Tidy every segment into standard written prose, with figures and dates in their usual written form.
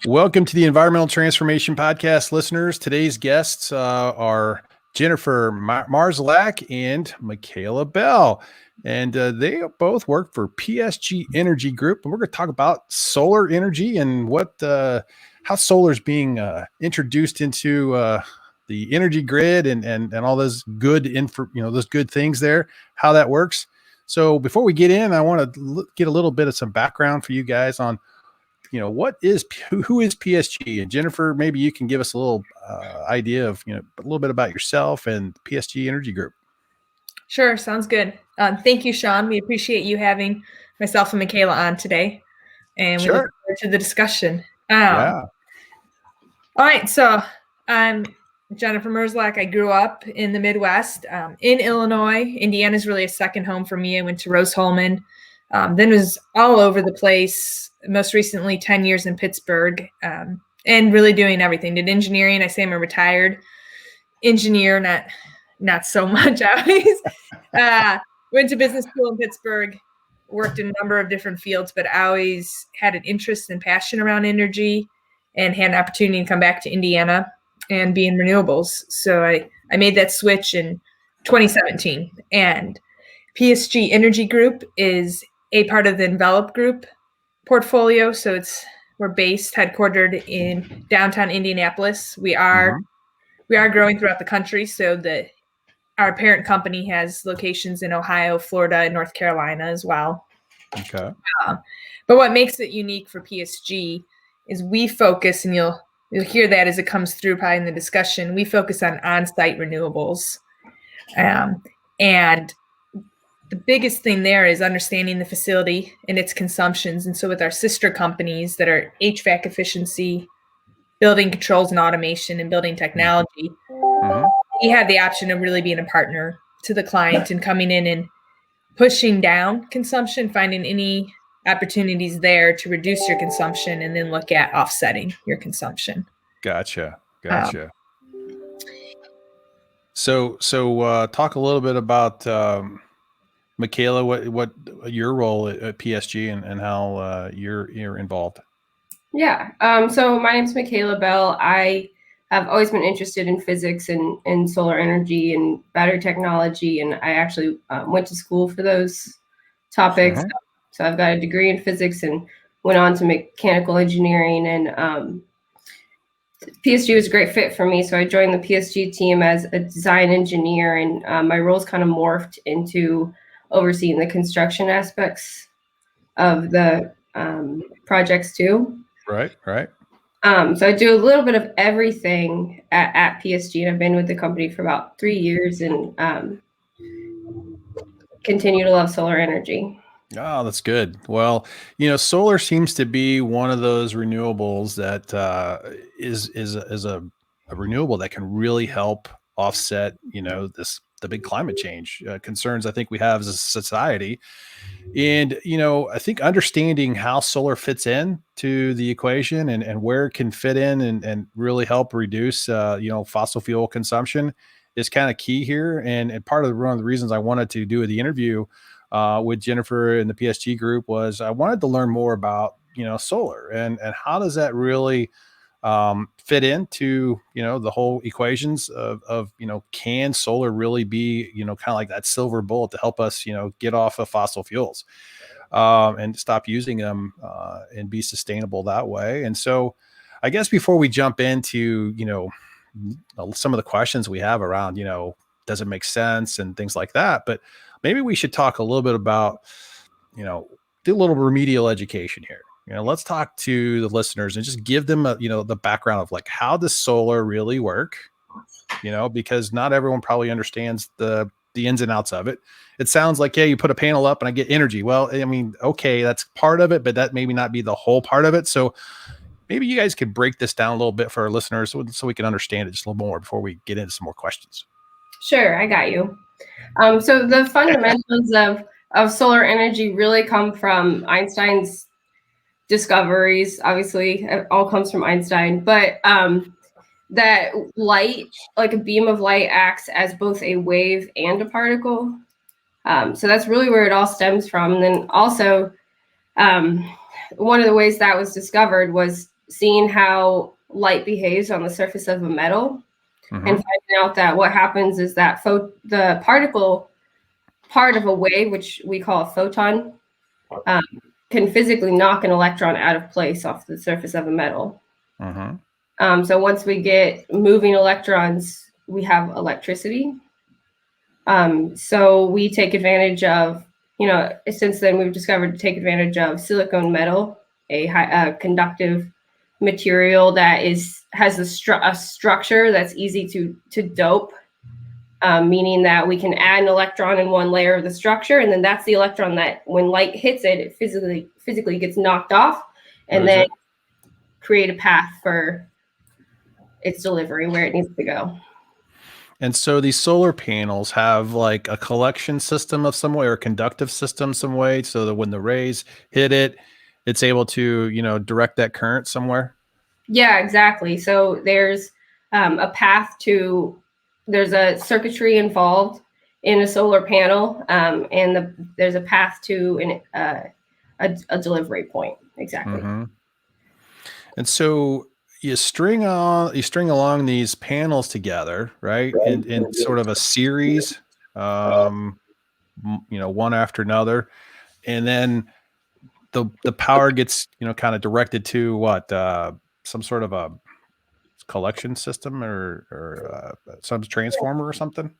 Welcome to the Environmental Transformation Podcast, listeners. Today's guests are Jennifer Mrzlack and Michaela Bell, and they both work for PSG Energy Group. And we're going to talk about solar energy and how solar is being introduced into the energy grid and all those good those good things there, how that works. So before we get in, I want to get a little bit of some background for you guys on who is PSG? And Jennifer, maybe you can give us a little idea of, a little bit about yourself and PSG Energy Group. Sure. Sounds good. Thank you, Sean. We appreciate you having myself and Michaela on today. And we look forward to the discussion. Yeah. All right. So I'm Jennifer Mrzlack. I grew up in the Midwest, in Illinois. Indiana is really a second home for me. I went to Rose-Hulman, then was all over the place. Most recently, 10 years in Pittsburgh, and really doing everything. Did engineering. I say I'm a retired engineer, not so much always. Went to business school in Pittsburgh, worked in a number of different fields, but I always had an interest and passion around energy and had an opportunity to come back to Indiana and be in renewables. So I made that switch in 2017. And PSG Energy Group is a part of the Envelop Group portfolio. So we're headquartered in downtown Indianapolis. We are growing throughout the country. So our parent company has locations in Ohio, Florida, and North Carolina as well. Okay. But what makes it unique for PSG is we focus, and you'll hear that as it comes through probably in the discussion, we focus on site renewables. And the biggest thing there is understanding the facility and its consumptions. And so with our sister companies that are HVAC efficiency, building controls and automation, and building technology, we have the option of really being a partner to the client and coming in and pushing down consumption, finding any opportunities there to reduce your consumption, and then look at offsetting your consumption. Gotcha. So talk a little bit about Michaela, what your role at PSG and how you're involved. Yeah. So my name's Michaela Bell. I have always been interested in physics and solar energy and battery technology, and I actually went to school for those topics. So I've got a degree in physics and went on to mechanical engineering, and PSG was a great fit for me. So I joined the PSG team as a design engineer, and my roles kind of morphed into overseeing the construction aspects of the projects too. Right. So I do a little bit of everything at PSG, and I've been with the company for about 3 years, and continue to love solar energy. Oh, that's good. Well, solar seems to be one of those renewables that is a renewable that can really help offset, the big climate change concerns I think we have as a society. And, I think understanding how solar fits in to the equation and where it can fit in and really help reduce, fossil fuel consumption is kind of key here. And one of the reasons I wanted to do the interview with Jennifer and the PSG group was I wanted to learn more about, solar and how does that really fit into, the whole equations of can solar really be, kind of like that silver bullet to help us, get off of fossil fuels and stop using them and be sustainable that way. And so I guess before we jump into, some of the questions we have around, does it make sense and things like that, but maybe we should talk a little bit about, do a little remedial education here. Let's talk to the listeners and just give them the background of like, how does solar really work? Because not everyone probably understands the ins and outs of it. It sounds like, yeah, you put a panel up and I get energy. Well, I mean, okay, that's part of it, but that maybe not be the whole part of it. So maybe you guys could break this down a little bit for our listeners so we can understand it just a little more before we get into some more questions. Sure, I got you. So the fundamentals of solar energy really come from Einstein's discoveries. Obviously, it all comes from Einstein, but that light, like a beam of light, acts as both a wave and a particle. So that's really where it all stems from. And then also, one of the ways that was discovered was seeing how light behaves on the surface of a metal, and finding out that what happens is that the particle part of a wave, which we call a photon, can physically knock an electron out of place off the surface of a metal. So once we get moving electrons, we have electricity. So we take advantage of, since then we've discovered to take advantage of silicone metal, a conductive material that has a structure that's easy to dope, meaning that we can add an electron in one layer of the structure, and then that's the electron that when light hits it, it physically gets knocked off, and then create a path for its delivery where it needs to go. And so these solar panels have like a collection system of some way, or a conductive system some way, so that when the rays hit it, it's able to, direct that current somewhere. Yeah, exactly. So there's a path there's a circuitry involved in a solar panel, and there's a path to a delivery point. Exactly. And so you string along these panels together, right? In sort of a series, one after another, and then the power gets, kind of directed to what, some sort of a collection system or some transformer or something.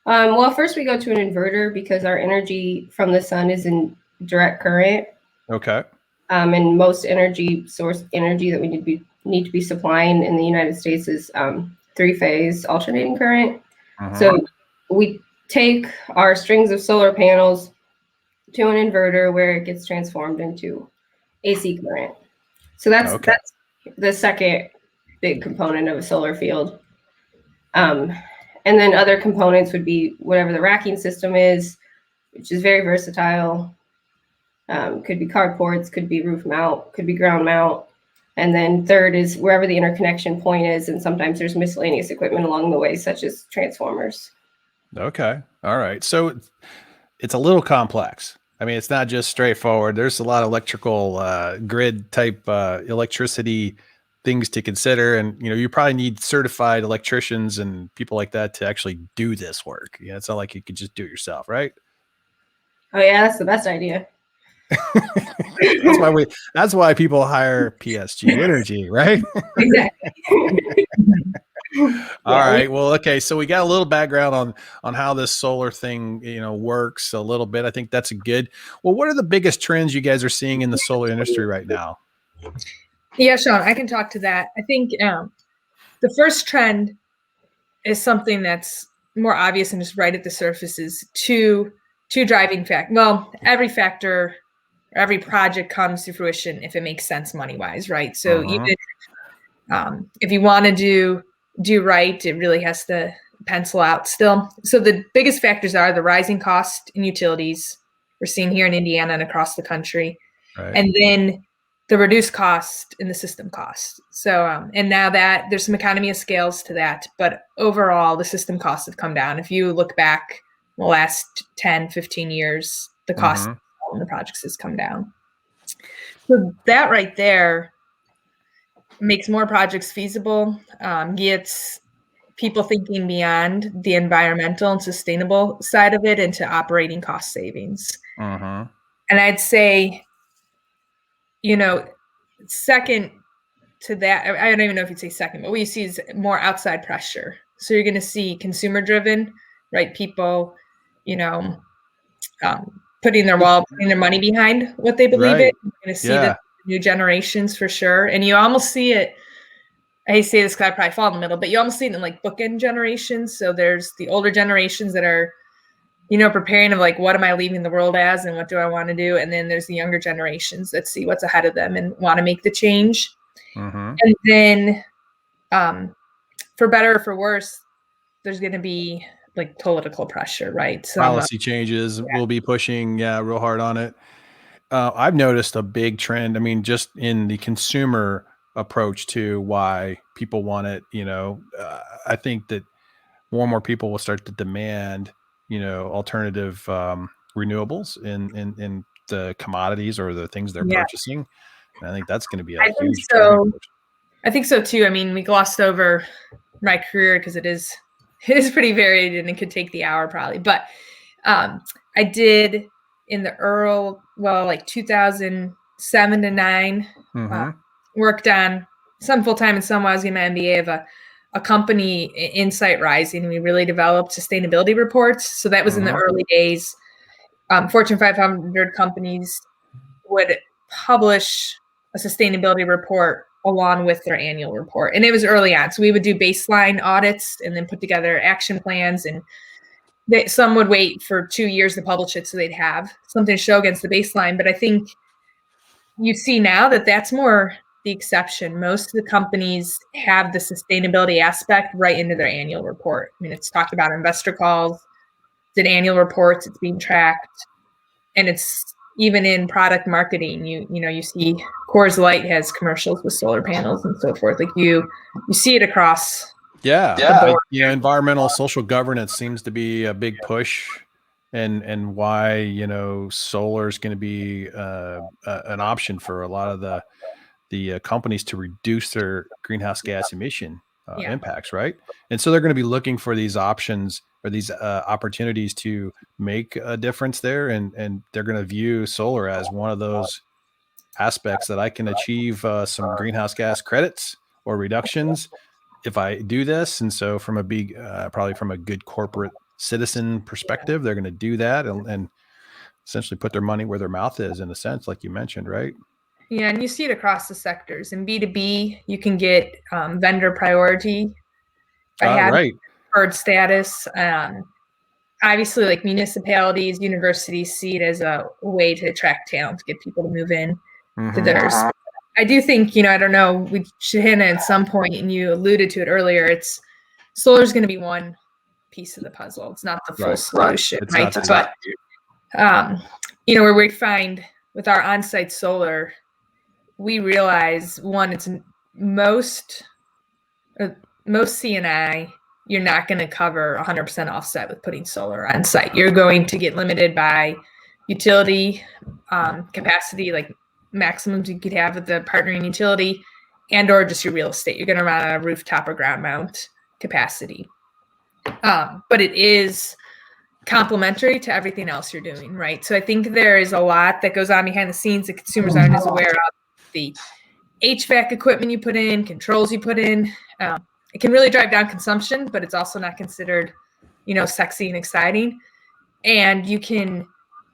Well, first we go to an inverter because our energy from the sun is in direct current. Okay. And most source energy that we need to be supplying in the United States is 3-phase alternating current. So we take our strings of solar panels to an inverter where it gets transformed into AC current. So that's the second big component of a solar field. And then other components would be whatever the racking system is, which is very versatile. Could be carports, could be roof mount, could be ground mount. And then third is wherever the interconnection point is. And sometimes there's miscellaneous equipment along the way, such as transformers. Okay. All right. So it's a little complex. I mean, it's not just straightforward. There's a lot of electrical grid type electricity things to consider. And, you probably need certified electricians and people like that to actually do this work. It's not like you could just do it yourself, right? Oh, yeah, that's the best idea. That's why people hire PSG Energy, right? Exactly. All right. Well, okay. So we got a little background on how this solar thing, works a little bit. I think that's good. Well, what are the biggest trends you guys are seeing in the solar industry right now? Yeah, Sean, I can talk to that. I think the first trend is something that's more obvious and just right at the surface is two driving factors. Well, every project comes to fruition if it makes sense money-wise, right? So even if you want to do right, it really has to pencil out still. So the biggest factors are the rising cost in utilities we're seeing here in Indiana and across the country, and then the reduced cost in the system cost. So, and now that there's some economy of scales to that, but overall the system costs have come down. If you look back the last 10, 15 years, the cost of the projects has come down. So that right there makes more projects feasible, gets people thinking beyond the environmental and sustainable side of it into operating cost savings. And I'd say, second to that, I don't even know if you'd say second, but what you see is more outside pressure. So you're going to see consumer driven, right? People, putting their money behind what they believe in. You're going to see the new generations for sure. And you almost see it, I hate to say this because I probably fall in the middle, but you almost see it in like bookend generations. So there's the older generations that are, preparing of like, what am I leaving the world as and what do I want to do? And then there's the younger generations that see what's ahead of them and want to make the change. And then for better or for worse, there's going to be like political pressure, right? So policy changes will be pushing real hard on it. I've noticed a big trend. I mean, just in the consumer approach to why people want it, I think that more and more people will start to demand, alternative renewables in the commodities or the things they're purchasing. I think that's going to be a I think huge so. driving force. I think so too. I mean, we glossed over my career because it is pretty varied and it could take the hour probably. But I did in the like 2007 to 9, worked on some full time and some while I was getting my MBA of a company, Insight Rising. We really developed sustainability reports. So that was in the early days. Fortune 500 companies would publish a sustainability report along with their annual report. And it was early on. So we would do baseline audits and then put together action plans. And some would wait for 2 years to publish it so they'd have something to show against the baseline. But I think you see now that that's more the exception. Most of the companies have the sustainability aspect right into their annual report. I mean, it's talked about in investor calls, it's in annual reports, it's being tracked, and it's even in product marketing. You see Coors Light has commercials with solar panels and so forth. Like you see it across. Yeah. Environmental social governance seems to be a big push, and why solar is going to be an option for a lot of the companies to reduce their greenhouse gas emission impacts, right? And so they're going to be looking for these options or these opportunities to make a difference there, and they're going to view solar as one of those aspects that I can achieve some greenhouse gas credits or reductions if I do this. And so from a big, probably from a good corporate citizen perspective, they're going to do that and essentially put their money where their mouth is, in a sense, like you mentioned, right? Yeah, and you see it across the sectors. In B2B, you can get vendor priority. Right. Preferred status. Obviously, like municipalities, universities see it as a way to attract talent, to get people to move in to theirs. I do think, I don't know, we should hit at some point, and you alluded to it earlier, solar is going to be one piece of the puzzle. It's not the full solution, right? But, where we find with our on-site solar, we realize, one, it's most C&I, you're not going to cover 100% offset with putting solar on site. You're going to get limited by utility capacity, like maximums you could have with the partnering utility, and or just your real estate. You're going to run a rooftop or ground mount capacity. But it is complementary to everything else you're doing, right? So I think there is a lot that goes on behind the scenes that consumers aren't as aware of. The HVAC equipment you put in, controls you put in. It can really drive down consumption, but it's also not considered, sexy and exciting. And you can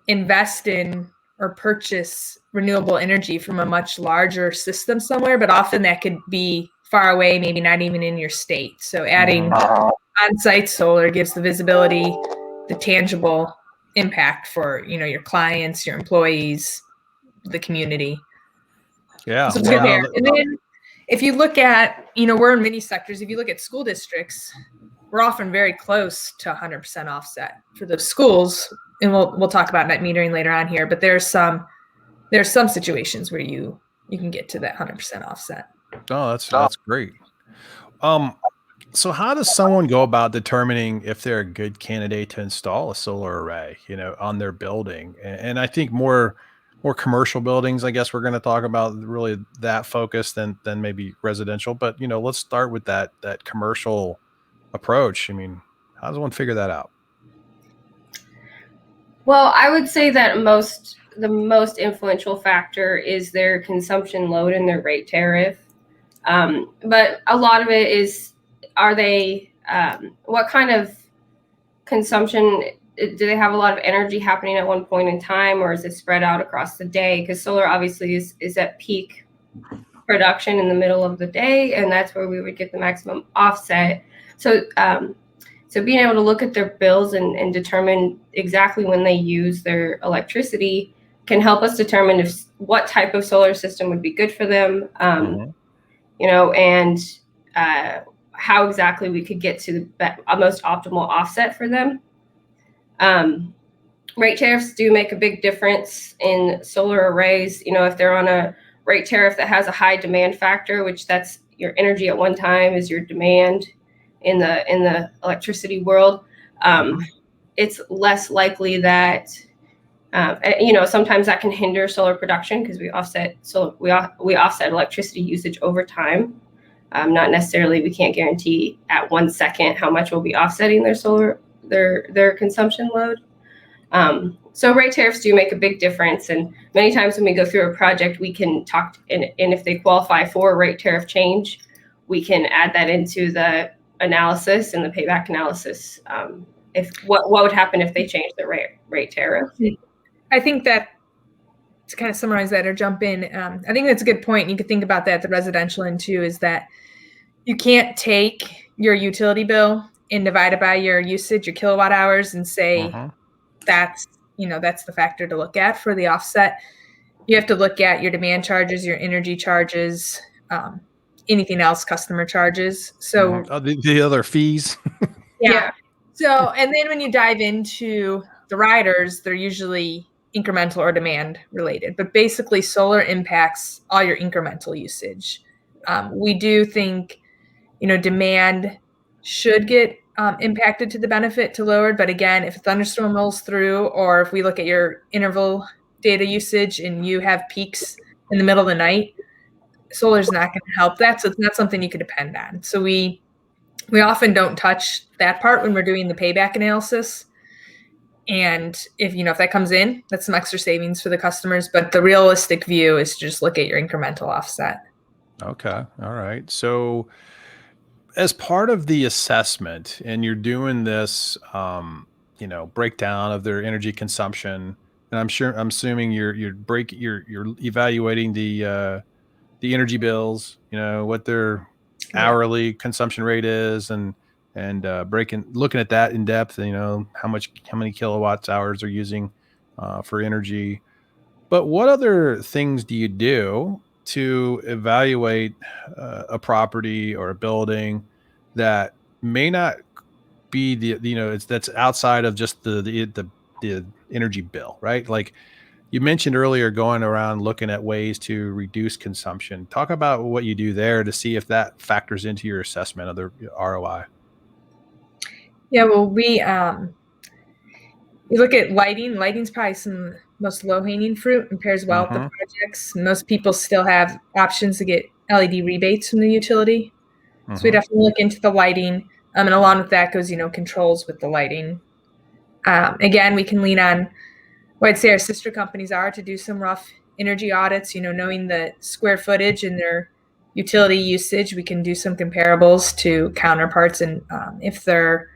invest in or purchase renewable energy from a much larger system somewhere, but often that could be far away, maybe not even in your state. So adding on-site solar gives the visibility, the tangible impact for, your clients, your employees, the community. Yeah. So and then if you look at, we're in many sectors. If you look at school districts, we're often very close to 100% offset for those schools. And we'll talk about net metering later on here, but there's some situations where you can get to that 100% offset. Oh, that's great. So how does someone go about determining if they're a good candidate to install a solar array, on their building? And I think more commercial buildings, I guess we're going to talk about really that focus than maybe residential. But, let's start with that commercial approach. I mean, how does one figure that out? Well, I would say that the most influential factor is their consumption load and their rate tariff. But a lot of it is, what kind of consumption, do they have a lot of energy happening at one point in time, or is it spread out across the day? Because solar obviously is at peak production in the middle of the day, and that's where we would get the maximum offset. So being able to look at their bills and determine exactly when they use their electricity can help us determine what type of solar system would be good for them, and how exactly we could get to the most optimal offset for them. Rate tariffs do make a big difference in solar arrays. If they're on a rate tariff that has a high demand factor, which that's your energy at one time is your demand in the electricity world, it's less likely that Sometimes that can hinder solar production because we offset electricity usage over time. Not necessarily, we can't guarantee at 1 second how much we'll be offsetting their consumption load. So rate tariffs do make a big difference, and many times when we go through a project, we can talk, and if they qualify for a rate tariff change, we can add that into the analysis and the payback analysis. If what would happen if they change the rate tariff? I think that to kind of summarize that or jump in, I think that's a good point. And you could think about that, the residential end too, is that you can't take your utility bill and divide it by your usage, your kilowatt hours, and say that's the factor to look at for the offset. You have to look at your demand charges, your energy charges, anything else, customer charges. So the other fees. Yeah. So, and then when you dive into the riders, they're usually incremental or demand related, but basically solar impacts all your incremental usage. We do think, demand should get impacted to the benefit to lowered. But again, if a thunderstorm rolls through, or if we look at your interval data usage and you have peaks in the middle of the night, solar's not going to help that. So it's not something you could depend on. So we often don't touch that part when we're doing the payback analysis. And if that comes in, that's some extra savings for the customers. But the realistic view is to just look at your incremental offset. Okay. All right. So as part of the assessment, and you're doing this, breakdown of their energy consumption, and I'm assuming you're evaluating the energy bills, what their hourly consumption rate is, and looking at that in depth, how many kilowatts hours they're using for energy. But what other things do you do to evaluate a property or a building that may not be that's outside of just the energy bill, right? Like you mentioned earlier, going around looking at ways to reduce consumption. Talk about what you do there to see if that factors into your assessment of the ROI. Yeah, well, we look at lighting. Lighting's probably some most low-hanging fruit and pairs well with the projects. Most people still have options to get LED rebates from the utility. So we definitely look into the lighting. And along with that goes, controls with the lighting. Again, we can lean on what I'd say our sister companies are to do some rough energy audits, knowing the square footage and their utility usage. We can do some comparables to counterparts. And if they're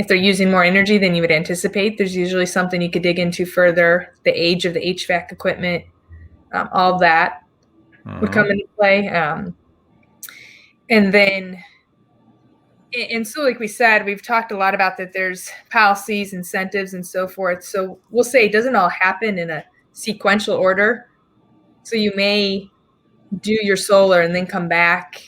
using more energy than you would anticipate, there's usually something you could dig into further. The age of the HVAC equipment, all of that would come into play. And so like we said, we've talked a lot about that there's policies, incentives, and so forth. So we'll say it doesn't all happen in a sequential order. So you may do your solar and then come back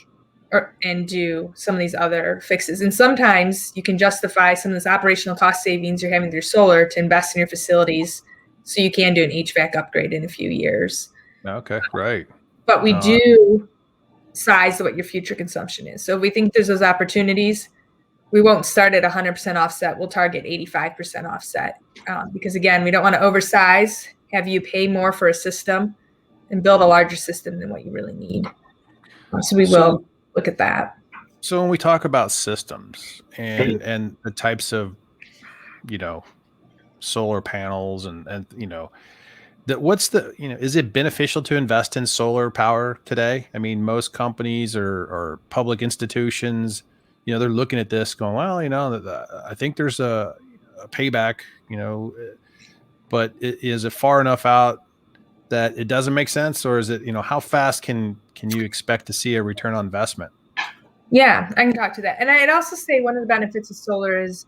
and do some of these other fixes. And sometimes you can justify some of this operational cost savings you're having with your solar to invest in your facilities so you can do an HVAC upgrade in a few years. Okay, right. But we do size what your future consumption is. So if we think there's those opportunities, we won't start at 100% offset. We'll target 85% offset because, again, we don't want to oversize, have you pay more for a system and build a larger system than what you really need. So we will look at that. So when we talk about systems and the types of, solar panels and is it beneficial to invest in solar power today? I mean, most companies or public institutions, they're looking at this going, well, I think there's a payback, but is it far enough out that it doesn't make sense? Or is it, how fast can you expect to see a return on investment? Yeah, I can talk to that. And I'd also say one of the benefits of solar is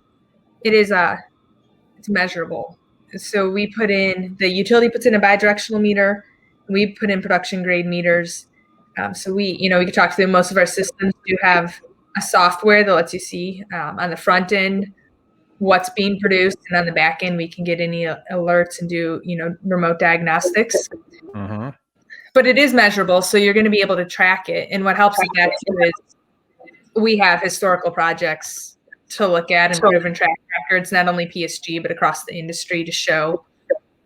it's measurable. So the utility puts in a bidirectional meter. We put in production grade meters. So we can talk to them. Most of our systems do have a software that lets you see on the front end what's being produced, and on the back end we can get any alerts and do remote diagnostics. But it is measurable, so you're going to be able to track it. And what helps with that too is we have historical projects to look at and proven track records, not only PSG but across the industry, to show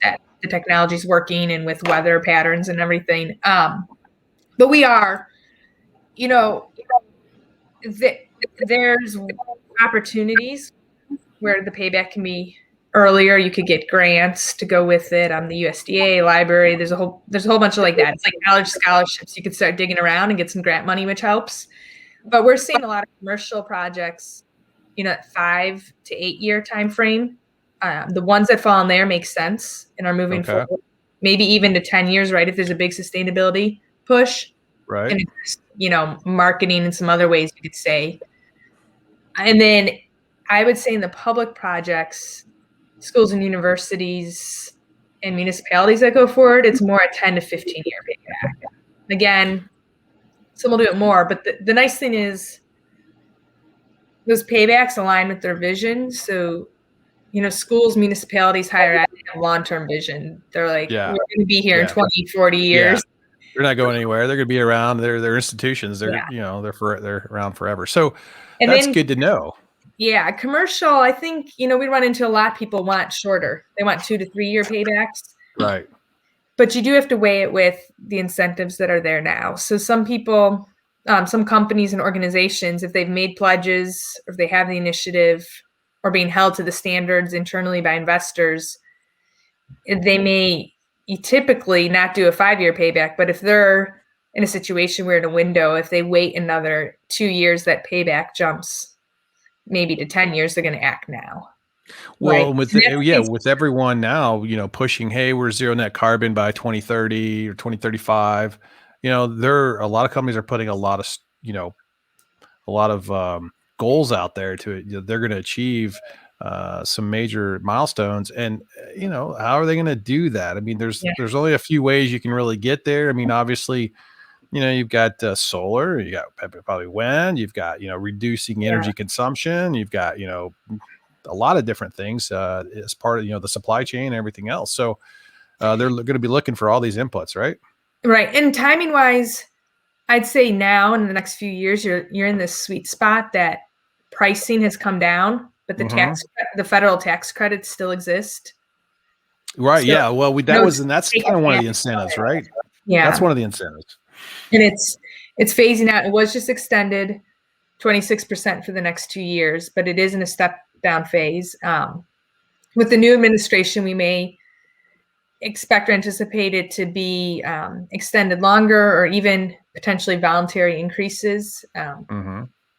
that the technology is working and with weather patterns and everything. But we are, there's opportunities where the payback can be earlier. You could get grants to go with it on the USDA library. There's a whole bunch of like that. It's like college scholarships. You could start digging around and get some grant money, which helps. But we're seeing a lot of commercial projects, 5 to 8 year time frame. The ones that fall in there make sense and are moving forward, maybe even to 10 years, right? If there's a big sustainability push, right? And it's, marketing and some other ways you could say. And then I would say in the public projects, schools and universities and municipalities that go forward, it's more a 10 to 15 year payback. Again, some will do it more, but the nice thing is those paybacks align with their vision. So, schools, municipalities, higher ed have long-term vision. They're like, we're going to be here in 20, 40 years. Yeah. They're not going anywhere. They're going to be around. They're institutions. They're they're around forever. So that's good to know. Yeah, commercial. I think we run into a lot. People want shorter. They want 2 to 3 year paybacks. Right. But you do have to weigh it with the incentives that are there now. So some people, some companies and organizations, if they've made pledges, or if they have the initiative, or being held to the standards internally by investors, they may typically not do a 5 year payback. But if they're in a situation where in a window, if they wait another 2 years, that payback jumps maybe to 10 years, they're going to act now. Well, right? With everyone now, pushing, hey, we're zero net carbon by 2030 or 2035. A lot of companies are putting a lot of goals out there they're going to achieve some major milestones. And, how are they going to do that? I mean, there's only a few ways you can really get there. I mean, obviously, you've got solar, you got probably wind, you've got, reducing energy consumption, you've got, a lot of different things as part of, the supply chain and everything else. So they're going to be looking for all these inputs, right? Right. And timing wise, I'd say now in the next few years, you're in this sweet spot that pricing has come down, but the federal tax credits still exist. Right. So, yeah. Well, that's kind of one of the incentives, right? Yeah. That's one of the incentives. And it's phasing out. It was just extended 26% for the next 2 years, but it is in a step down phase. With the new administration, we may expect or anticipate it to be extended longer, or even potentially voluntary increases.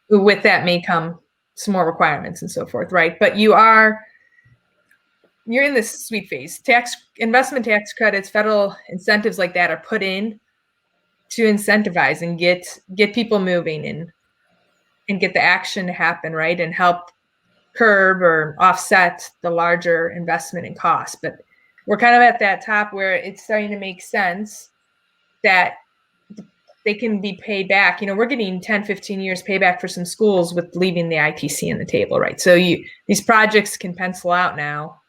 With that may come some more requirements and so forth, right? But you're in this sweet phase. Investment tax credits, federal incentives like that are put in to incentivize and get people moving and get the action to happen, right? And help curb or offset the larger investment and cost. But we're kind of at that top where it's starting to make sense that they can be paid back. We're getting 10, 15 years payback for some schools with leaving the ITC on the table, right? So these projects can pencil out now.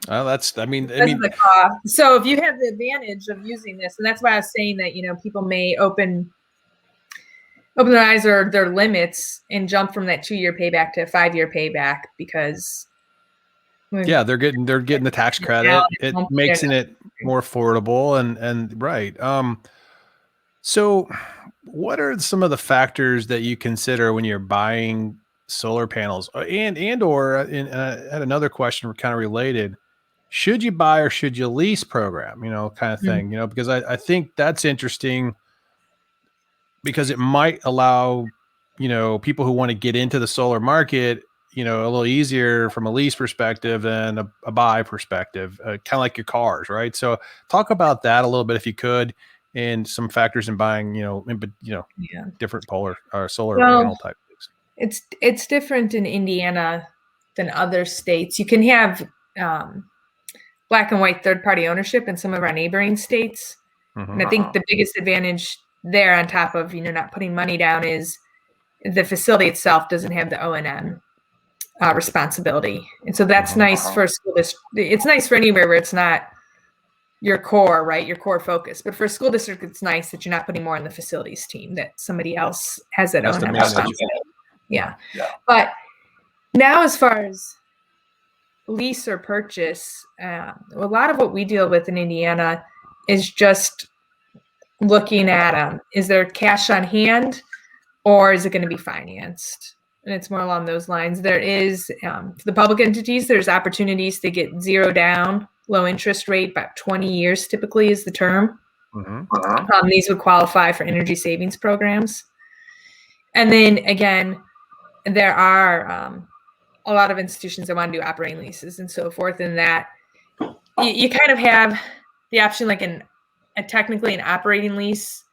Well, so if you have the advantage of using this, and that's why I was saying that, people may open their eyes or their limits and jump from that 2 year payback to a 5 year payback, because they're getting the tax credit. It makes it more affordable and right. So what are some of the factors that you consider when you're buying solar panels? I had another question kind of related. Should you buy or should you lease program, kind of thing, because I think that's interesting, because it might allow, people who want to get into the solar market, a little easier from a lease perspective and a buy perspective, kind of like your cars, right? So talk about that a little bit, if you could, and some factors in buying, different solar panel type things. It's different in Indiana than other states. You can have black and white third-party ownership in some of our neighboring states. And I think the biggest advantage there, on top of, not putting money down, is the facility itself doesn't have the O&M responsibility. And so that's nice for a school district. It's nice for anywhere where it's not your core, right? Your core focus. But for a school district, it's nice that you're not putting more on the facilities team, that somebody else has that O&M responsibility. Yeah. But now, as far as lease or purchase, a lot of what we deal with in Indiana is just looking at is there cash on hand or is it going to be financed? And it's more along those lines. There is, for the public entities, there's opportunities to get zero down, low interest rate, about 20 years typically is the term. These would qualify for energy savings programs. And then again, there are a lot of institutions that want to do operating leases and so forth. And that you kind of have the option like technically an operating lease.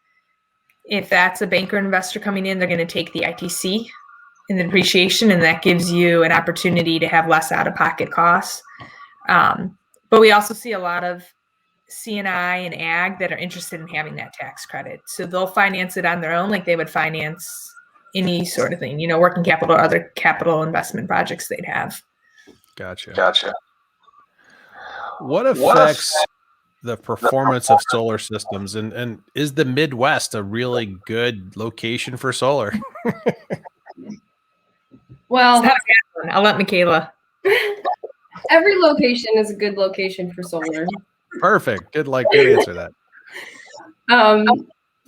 If that's a banker investor coming in, they're going to take the ITC and the depreciation, and that gives you an opportunity to have less out-of-pocket costs. But we also see a lot of C&I and ag that are interested in having that tax credit. So they'll finance it on their own like they would finance any sort of thing, working capital or other capital investment projects they'd have. Gotcha. What affects the performance of solar systems, and is the Midwest a really good location for solar? Well, I'll let Michaela. Every location is a good location for solar. Perfect. Good answer to that.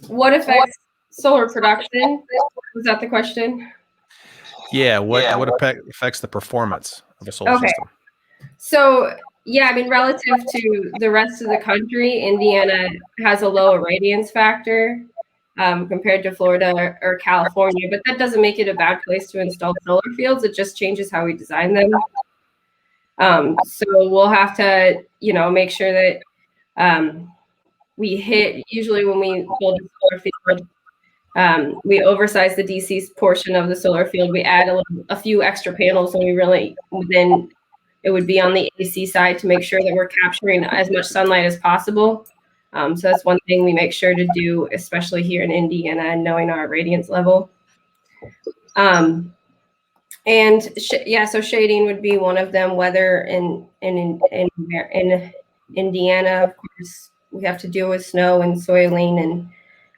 What affects solar production? Was that the question? Yeah. What affects the performance of a solar system? So, relative to the rest of the country, Indiana has a low irradiance factor compared to Florida or California, but that doesn't make it a bad place to install solar fields. It just changes how we design them. So we'll have to, make sure that we hit, usually when we build a solar field, we oversize the DC portion of the solar field. We add a few extra panels, and then it would be on the AC side to make sure that we're capturing as much sunlight as possible. So that's one thing we make sure to do, especially here in Indiana, and knowing our radiance level. So shading would be one of them. Weather in Indiana, of course, we have to deal with snow and soiling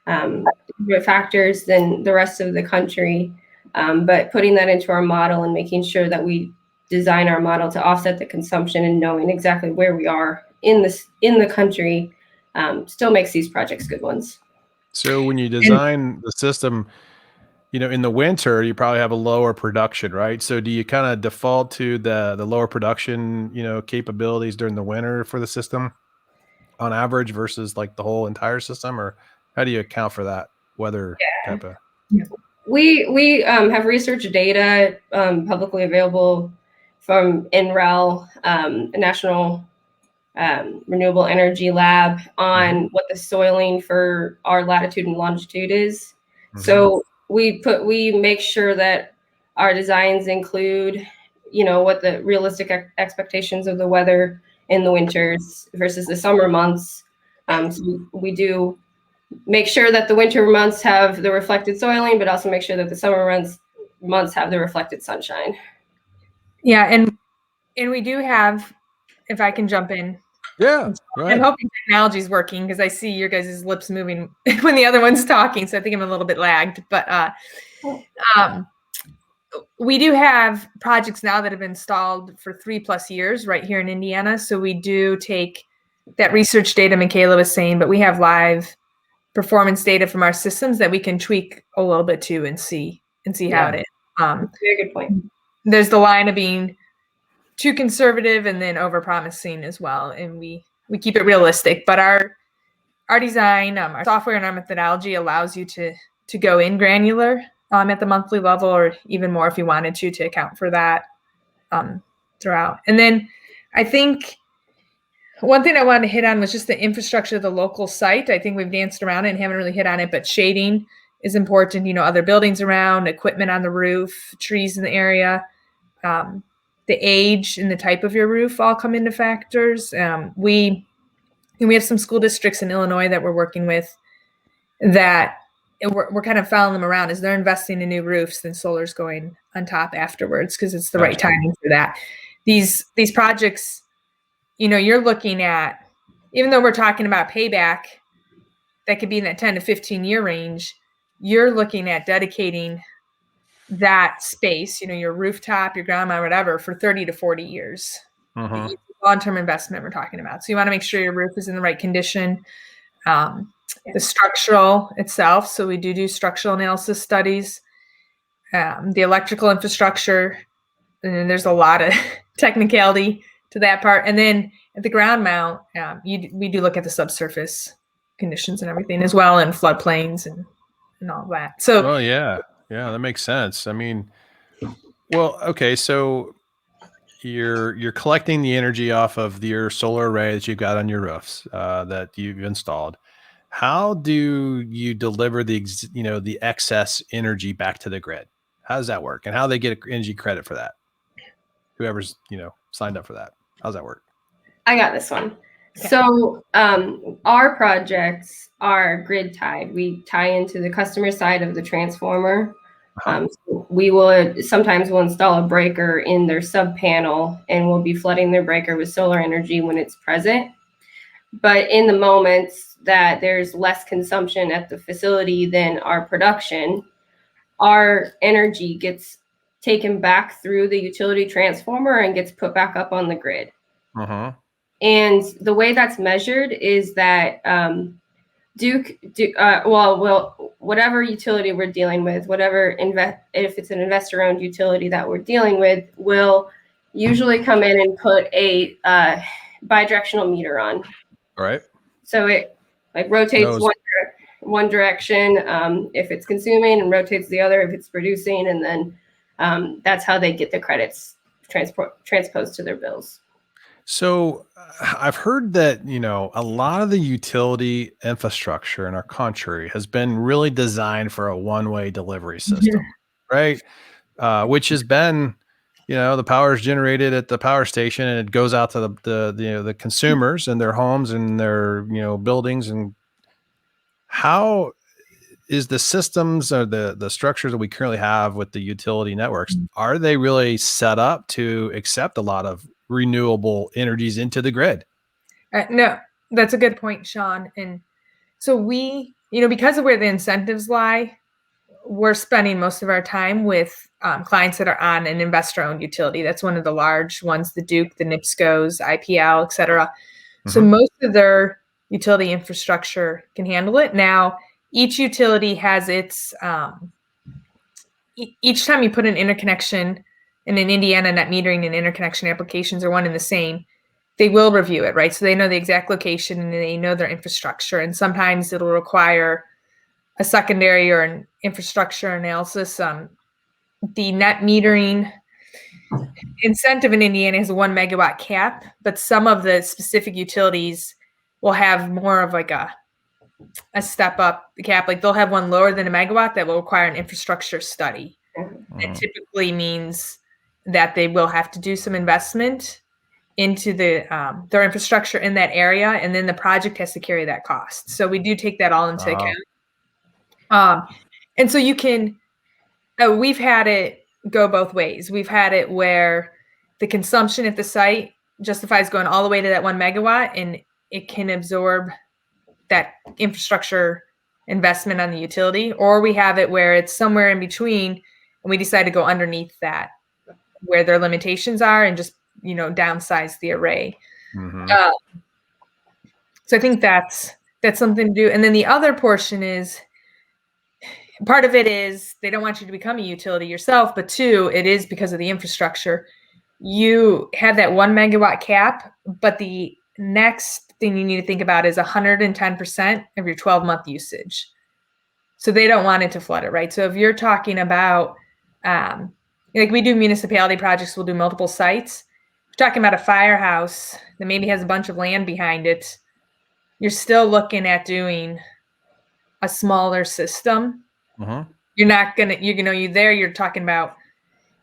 and different factors than the rest of the country. But putting that into our model and making sure that we design our model to offset the consumption and knowing exactly where we are in the country still makes these projects good ones. So when you design the system, in the winter, you probably have a lower production, right? So do you kind of default to the lower production, capabilities during the winter for the system on average versus like the whole entire system, or how do you account for that weather type of? We have research data publicly available from NREL, National Renewable Energy Lab, on what the soiling for our latitude and longitude is. So we make sure that our designs include, what the realistic expectations of the weather in the winters versus the summer months. So we do make sure that the winter months have the reflected soiling, but also make sure that the summer months have the reflected sunshine. Yeah, and we do have, if I can jump in. Yeah, right. I'm hoping technology is working because I see your guys' lips moving when the other one's talking, so I think I'm a little bit lagged. But we do have projects now that have been installed for 3+ years right here in Indiana. So we do take that research data Michaela was saying, but we have live performance data from our systems that we can tweak a little bit too and see how it is. Very good point. There's the line of being too conservative and then over promising as well, and we keep it realistic. But our design, our software and our methodology allows you to go in granular at the monthly level, or even more if you wanted to account for that throughout. And then I think one thing I wanted to hit on was just the infrastructure of the local site. I think we've danced around it and haven't really hit on it, but shading is important. Other buildings around, equipment on the roof, trees in the area, the age and the type of your roof all come into factors. We have some school districts in Illinois that we're working with that we're kind of following them around as they're investing in new roofs, then solar's going on top afterwards because it's the right timing for that. These projects, you're looking at, even though we're talking about payback that could be in that 10 to 15 year range, you're looking at dedicating that space, your rooftop, your ground mount, whatever, for 30 to 40 years. Mhm. Long-term investment we're talking about. So you want to make sure your roof is in the right condition. The structural itself. So we do structural analysis studies. The electrical infrastructure, and then there's a lot of technicality to that part. And then at the ground mount, we do look at the subsurface conditions and everything as well, and floodplains and all that. So, Oh yeah, that makes sense. I mean, well, okay, so you're collecting the energy off of your solar array that you've got on your roofs that you've installed. How do you deliver the excess energy back to the grid? How does that work, and how do they get energy credit for that? Whoever's signed up for that, how's that work? I got this one. Okay. So our projects are grid tied. We tie into the customer side of the transformer. So we sometimes will install a breaker in their sub panel, and we'll be flooding their breaker with solar energy when it's present. But in the moments that there's less consumption at the facility than our production, our energy gets taken back through the utility transformer and gets put back up on the grid. Uh-huh. And the way that's measured is that whatever utility we're dealing with, if it's an investor-owned utility that we're dealing with, will usually come in and put a bidirectional meter on. All right. So it rotates one direction if it's consuming, and rotates the other if it's producing, and then that's how they get the credits transposed to their bills. So I've heard that, a lot of the utility infrastructure in our country has been really designed for a one-way delivery system, right? Which has been, the power is generated at the power station and it goes out to the consumers and their homes and their, buildings. And how is the systems or the structures that we currently have with the utility networks, are they really set up to accept a lot of renewable energies into the grid? No, that's a good point, Sean. And so we, because of where the incentives lie, we're spending most of our time with clients that are on an investor-owned utility. That's one of the large ones, the Duke, the NIPSCOs, IPL, et cetera. So most of their utility infrastructure can handle it. Now, each utility has its, each time you put an interconnection, and in Indiana, net metering and interconnection applications are one and the same, they will review it, right? So they know the exact location and they know their infrastructure. And sometimes it'll require a secondary or an infrastructure analysis. The net metering incentive in Indiana has a 1 megawatt cap, but some of the specific utilities will have more of like a step up the cap. Like they'll have one lower than a megawatt that will require an infrastructure study. That typically means that they will have to do some investment into their infrastructure in that area, and then the project has to carry that cost. So we do take that all into account. And so you can, we've had it go both ways. We've had it where the consumption at the site justifies going all the way to that 1 megawatt, and it can absorb that infrastructure investment on the utility. Or we have it where it's somewhere in between, and we decide to go underneath that where their limitations are and just, downsize the array. So I think that's something to do. And then the other portion is, part of it is they don't want you to become a utility yourself, but two, it is because of the infrastructure. You have that 1 megawatt cap, but the next thing you need to think about is 110% of your 12-month usage. So they don't want it to flood it, right? So if you're talking about, like we do municipality projects, we'll do multiple sites. If you're talking about a firehouse that maybe has a bunch of land behind it, you're still looking at doing a smaller system. You're not going to, you're talking about,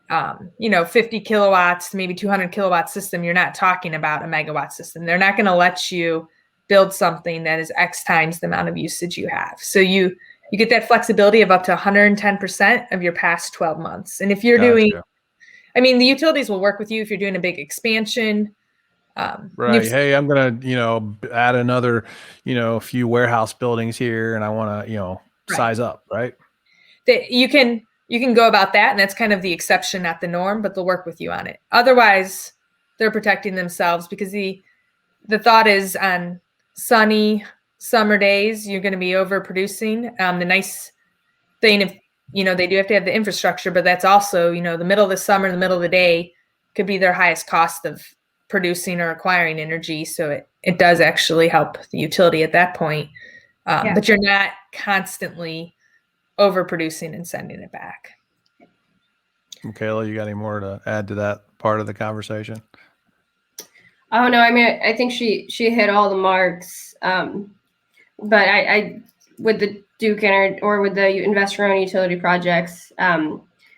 50 kilowatts to maybe 200 kilowatt system. You're not talking about a megawatt system. They're not going to let you build something that is X times the amount of usage you have. So you get that flexibility of up to 110% of your past 12 months. And if you're doing, the utilities will work with you if you're doing a big expansion. Right. Hey, I'm going to, add another, few warehouse buildings here, and I want to, size up, right? That you can go about that, and that's kind of the exception, not the norm, but they'll work with you on it. Otherwise, they're protecting themselves, because the thought is on sunny summer days, you're going to be overproducing. The nice thing, if they do have to have the infrastructure, but that's also, the middle of the summer, the middle of the day could be their highest cost of producing or acquiring energy. So it does actually help the utility at that point. But you're not constantly overproducing and sending it back. Michaela, you got any more to add to that part of the conversation? Oh no, I mean, I think she hit all the marks. But I with the Duke or with the investor-owned utility projects,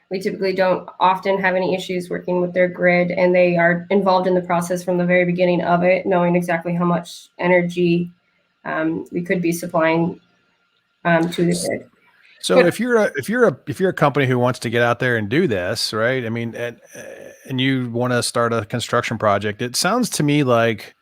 we typically don't often have any issues working with their grid, and they are involved in the process from the very beginning of it, knowing exactly how much energy we could be supplying to the grid. So if you're a company who wants to get out there and do this, right? I mean, and you want to start a construction project, it sounds to me like,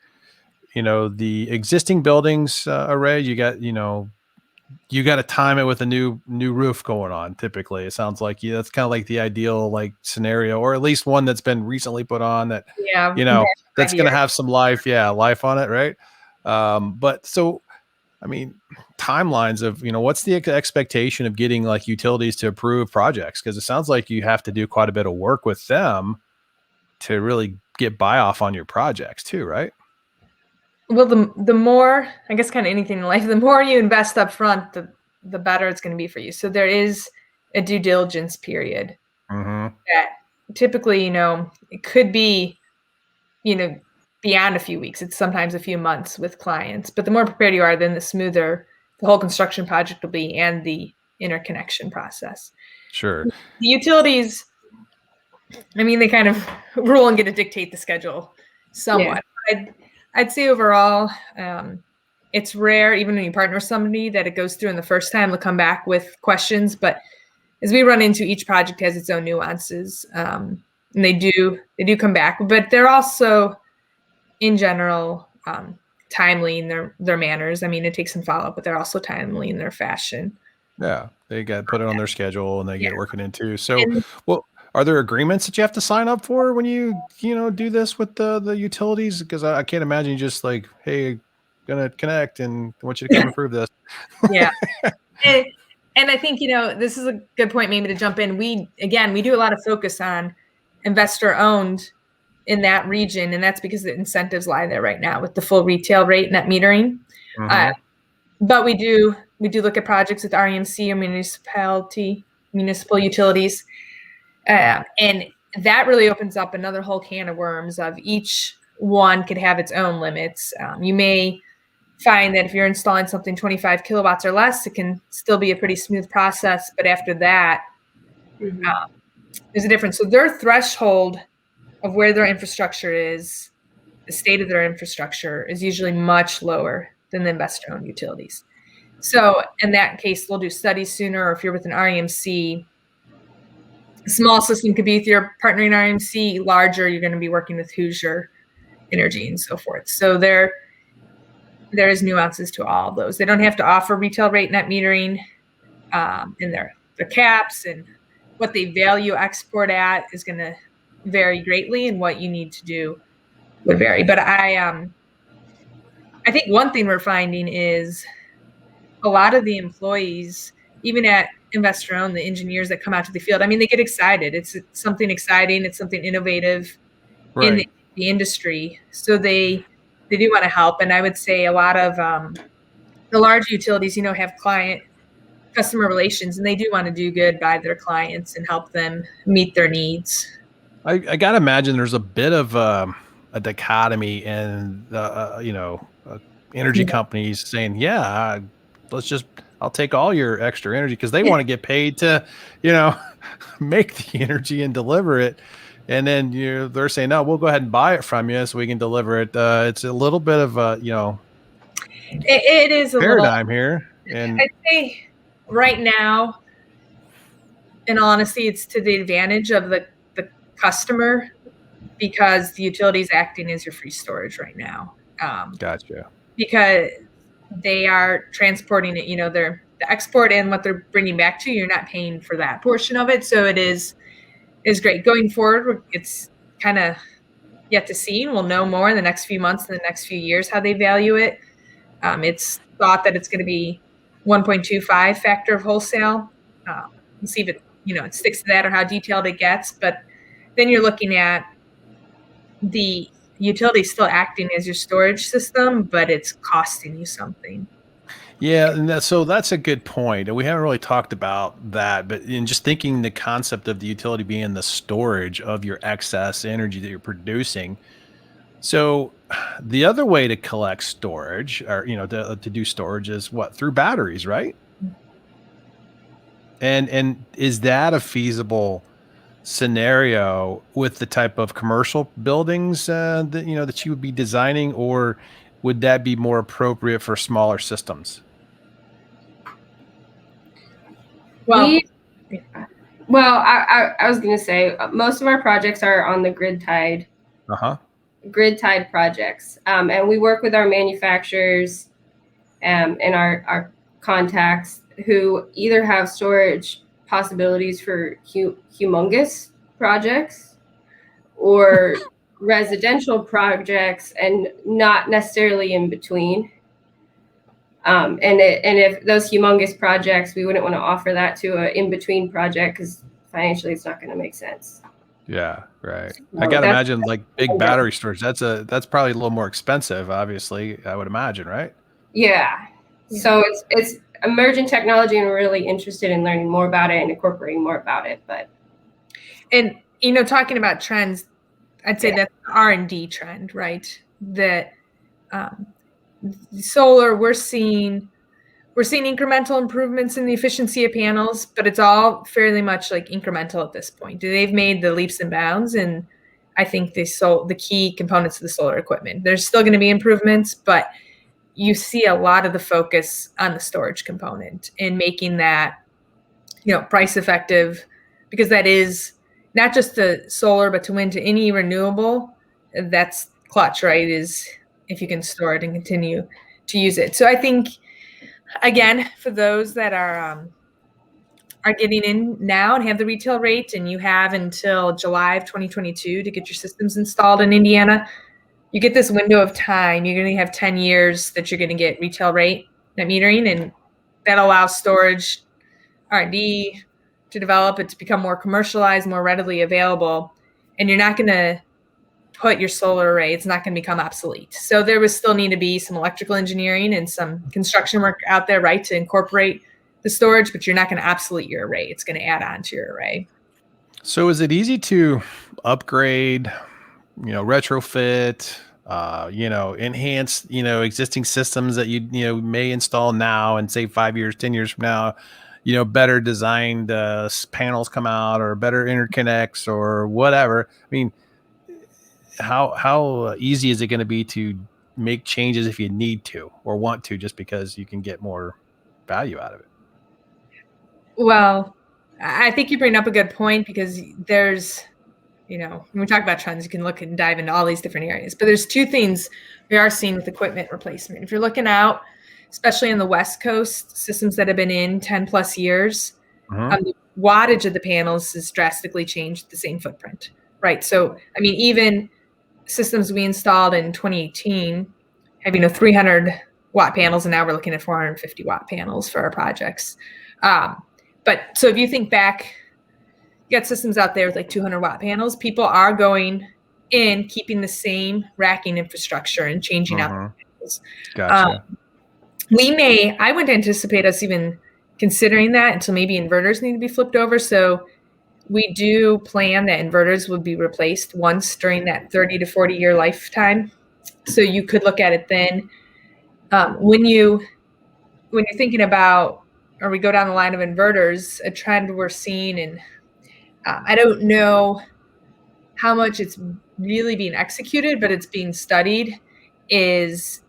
the existing buildings array, you got to time it with a new roof going on. Typically, it sounds like that's kind of like the ideal scenario, or at least one that's been recently put on that, that's going to have some life on it, right? But so, I mean, timelines of, what's the expectation of getting utilities to approve projects? Because it sounds like you have to do quite a bit of work with them to really get buy off on your projects too, right? Well, the more, I guess, kind of anything in life, the more you invest up front, the better it's going to be for you. So there is a due diligence period that typically, it could be, beyond a few weeks. It's sometimes a few months with clients. But the more prepared you are, then the smoother the whole construction project will be, and the interconnection process. Sure. The utilities, I mean, they kind of rule and get to dictate the schedule somewhat. Yeah. I'd say overall, it's rare, even when you partner with somebody, that it goes through in the first time. They'll come back with questions, but as we run into, each project has its own nuances, and they do come back. But they're also, in general, timely in their manners. I mean, it takes some follow-up, but they're also timely in their fashion. Yeah, they got put it on their schedule and they get working into. So, well, are there agreements that you have to sign up for when you do this with the utilities? Because I can't imagine you just hey, gonna connect and I want you to come approve this. Yeah. And I think, this is a good point maybe to jump in. We do a lot of focus on investor owned in that region, and that's because the incentives lie there right now with the full retail rate net metering. But we do look at projects with REMC or municipal utilities, and that really opens up another whole can of worms of each one could have its own limits. You may find that if you're installing something 25 kilowatts or less, it can still be a pretty smooth process, but after that, there's a difference. So their threshold of where their infrastructure is, the state of their infrastructure, is usually much lower than the investor-owned utilities. So in that case, they'll do studies sooner, or if you're with an REMC, a small system could be if you're partnering REMC, larger, you're going to be working with Hoosier Energy and so forth. So there is nuances to all of those. They don't have to offer retail rate net metering, and their caps and what they value export at is going to vary greatly, and what you need to do would vary. But I think one thing we're finding is a lot of the employees, even at investor owned, the engineers that come out to the field, I mean, they get excited. It's something exciting. It's something innovative in the industry. So they do want to help. And I would say a lot of the large utilities, have customer relations, and they do want to do good by their clients and help them meet their needs. I got to imagine there's a bit of a dichotomy in the, energy companies saying, I'll take all your extra energy, because they want to get paid to, make the energy and deliver it. And then they're saying, no, we'll go ahead and buy it from you so we can deliver it. It's a little bit of a, it is a paradigm here. And I'd say right now, in all honesty, it's to the advantage of the customer, because the utility is acting as your free storage right now. Gotcha. Because they are transporting it, the export and what they're bringing back to you, you're not paying for that portion of it. So it is great. Going forward, it's kind of yet to see. We'll know more in the next few months, in the next few years, how they value it. It's thought that it's going to be 1.25 factor of wholesale. We'll see if it sticks to that or how detailed it gets. But then you're looking at the utility still acting as your storage system, but it's costing you something. Yeah, and so that's a good point. And we haven't really talked about that, but in just thinking the concept of the utility being the storage of your excess energy that you're producing. So the other way to collect storage or, to do storage is what? Through batteries, right? And is that a feasible scenario with the type of commercial buildings that you would be designing, or would that be more appropriate for smaller systems? Well, I was going to say most of our projects are on the Uh-huh. grid tied projects, and we work with our manufacturers and our contacts who either have storage possibilities for humongous projects or residential projects, and not necessarily in between. And if those humongous projects, we wouldn't want to offer that to an in-between project because financially it's not going to make sense. Yeah, right. So I gotta that's imagine like big battery storage. That's probably a little more expensive, obviously, I would imagine, right? yeah. So it's emerging technology, and we're really interested in learning more about it and incorporating more about it. and talking about trends, I'd say that's an R&D trend, right? That solar, we're seeing incremental improvements in the efficiency of panels, but it's all fairly much like incremental at this point. They've made the leaps and bounds, and I think they sold the key components of the solar equipment. There's still going to be improvements, but you see a lot of the focus on the storage component and making that, price effective, because that is not just the solar, but to win to any renewable, that's clutch, right? Is if you can store it and continue to use it. So I think, again, for those that are getting in now and have the retail rate, and you have until July of 2022 to get your systems installed in Indiana, you get this window of time. You're going to have 10 years that you're going to get retail rate net metering, and that allows storage R&D to develop it to become more commercialized, more readily available, and you're not going to put your solar array, it's not going to become obsolete. So there would still need to be some electrical engineering and some construction work out there, right, to incorporate the storage, but you're not going to obsolete your array. It's going to add on to your array. So is it easy to upgrade, retrofit, enhance, existing systems that you may install now and say 5 years, 10 years from now, better designed panels come out or better interconnects or whatever. I mean, how easy is it going to be to make changes if you need to or want to, just because you can get more value out of it? Well, I think you bring up a good point, because there's, when we talk about trends, you can look and dive into all these different areas. But there's two things we are seeing with equipment replacement. If you're looking out, especially on the West Coast, systems that have been in 10 plus years, the wattage of the panels has drastically changed the same footprint, right? So, I mean, even systems we installed in 2018 have 300 watt panels, and now we're looking at 450 watt panels for our projects. But so if you think back, you got systems out there with like 200 watt panels. People are going in, keeping the same racking infrastructure and changing out the panels. Gotcha. I wouldn't anticipate us even considering that until maybe inverters need to be flipped over. So we do plan that inverters would be replaced once during that 30 to 40 year lifetime. So you could look at it then. When you're thinking about, or we go down the line of inverters, a trend we're seeing, and I don't know how much it's really being executed, but it's being studied, is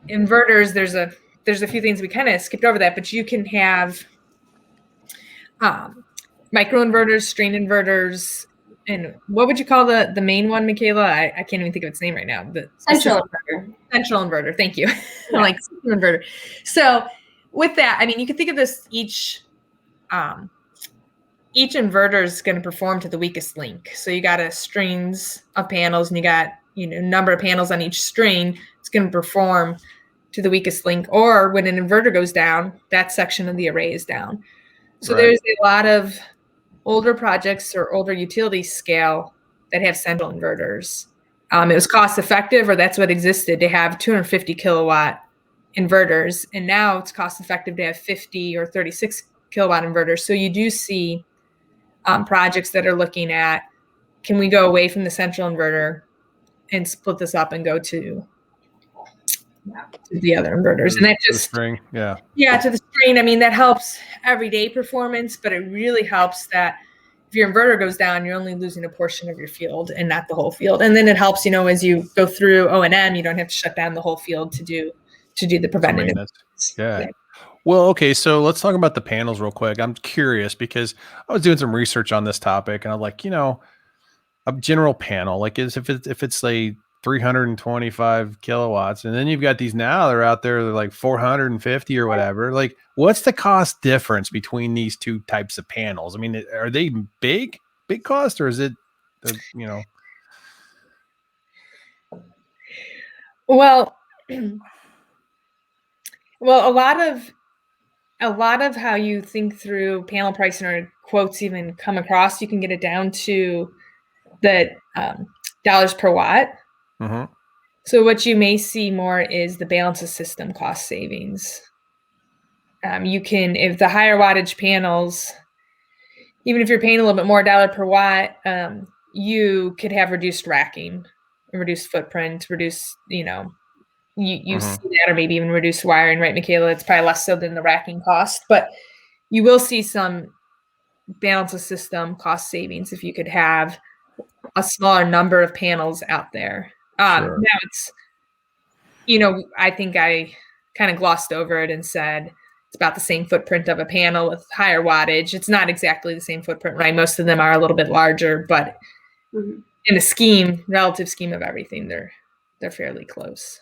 inverters. There's a few things we kind of skipped over that, but you can have micro inverters, strain inverters, and what would you call the main one, Michaela? I can't even think of its name right now. The Central inverter. Central inverter. Thank you. Yeah. Like inverter. So with that, I mean, you can think of this each each inverter is going to perform to the weakest link. So you got a strings of panels, and you got number of panels on each string. It's going to perform to the weakest link. Or when an inverter goes down, that section of the array is down. So there's a lot of older projects or older utility scale that have central inverters. It was cost effective, or that's what existed, to have 250 kilowatt inverters. And now it's cost effective to have 50 or 36 kilowatt inverters. So you do see projects that are looking at, can we go away from the central inverter and split this up and go to the other inverters? And that just string, to the string. I mean, that helps everyday performance, but it really helps that if your inverter goes down, you're only losing a portion of your field and not the whole field. And then it helps, as you go through O&M, you don't have to shut down the whole field to do the preventative. Yeah. Well, okay, so let's talk about the panels real quick. I'm curious because I was doing some research on this topic, and I'm like, a general panel, like if it's like 325 kilowatts, and then you've got these now they're out there, they're like 450 or whatever. Like, what's the cost difference between these two types of panels? I mean, are they big cost, or is it, Well, a lot of how you think through panel pricing or quotes even come across, you can get it down to the dollars per watt. Mm-hmm. So what you may see more is the balance of system cost savings. You can, if the higher wattage panels, even if you're paying a little bit more dollar per watt, you could have reduced racking, reduced footprint, reduce, you see that, or maybe even reduce wiring, right, Michaela? It's probably less so than the racking cost, but you will see some balance of system cost savings if you could have a smaller number of panels out there. Sure. Now it's, I think I kind of glossed over it and said it's about the same footprint of a panel with higher wattage. It's not exactly the same footprint, right? Most of them are a little bit larger, but in the relative scheme of everything, they're fairly close.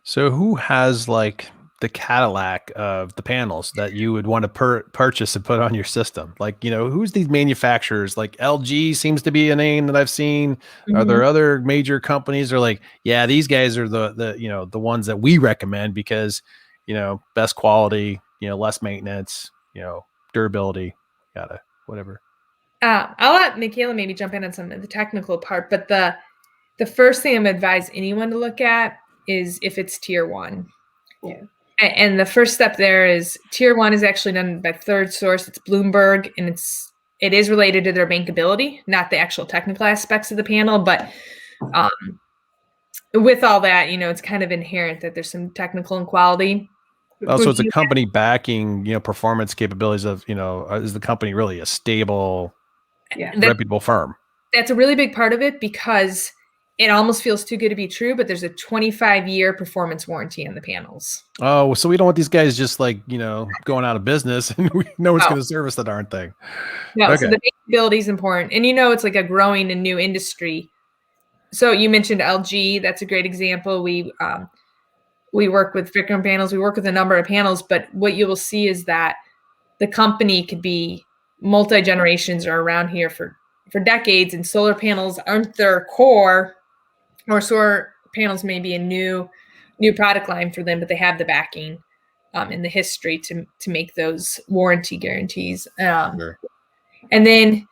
So who has like the Cadillac of the panels that you would want to purchase and put on your system? Like, who's these manufacturers? Like LG seems to be a name that I've seen. Are there other major companies, or like, yeah, these guys are the ones that we recommend because, best quality, less maintenance, durability, whatever. I'll let Michaela maybe jump in on some of the technical part, but the first thing I'm advise anyone to look at is if it's tier 1. Yeah. And the first step there is tier 1 is actually done by third source. It's Bloomberg, and it is related to their bankability, not the actual technical aspects of the panel. But with all that, it's kind of inherent that there's some technical and quality. Oh, so it's a company backing, performance capabilities of, is the company really a stable, reputable firm? That's a really big part of it, because it almost feels too good to be true, but there's a 25-year performance warranty on the panels. Oh, so we don't want these guys just like, going out of business and no one's going to service that darn thing. No, okay. So the bankability is important. And it's like a growing and new industry. So you mentioned LG. That's a great example. We work with Vikram panels. We work with a number of panels, but what you will see is that the company could be multi-generations or around here for decades, and solar panels aren't their core, or solar panels may be a new product line for them, but they have the backing in the history to make those warranty guarantees. Sure. And then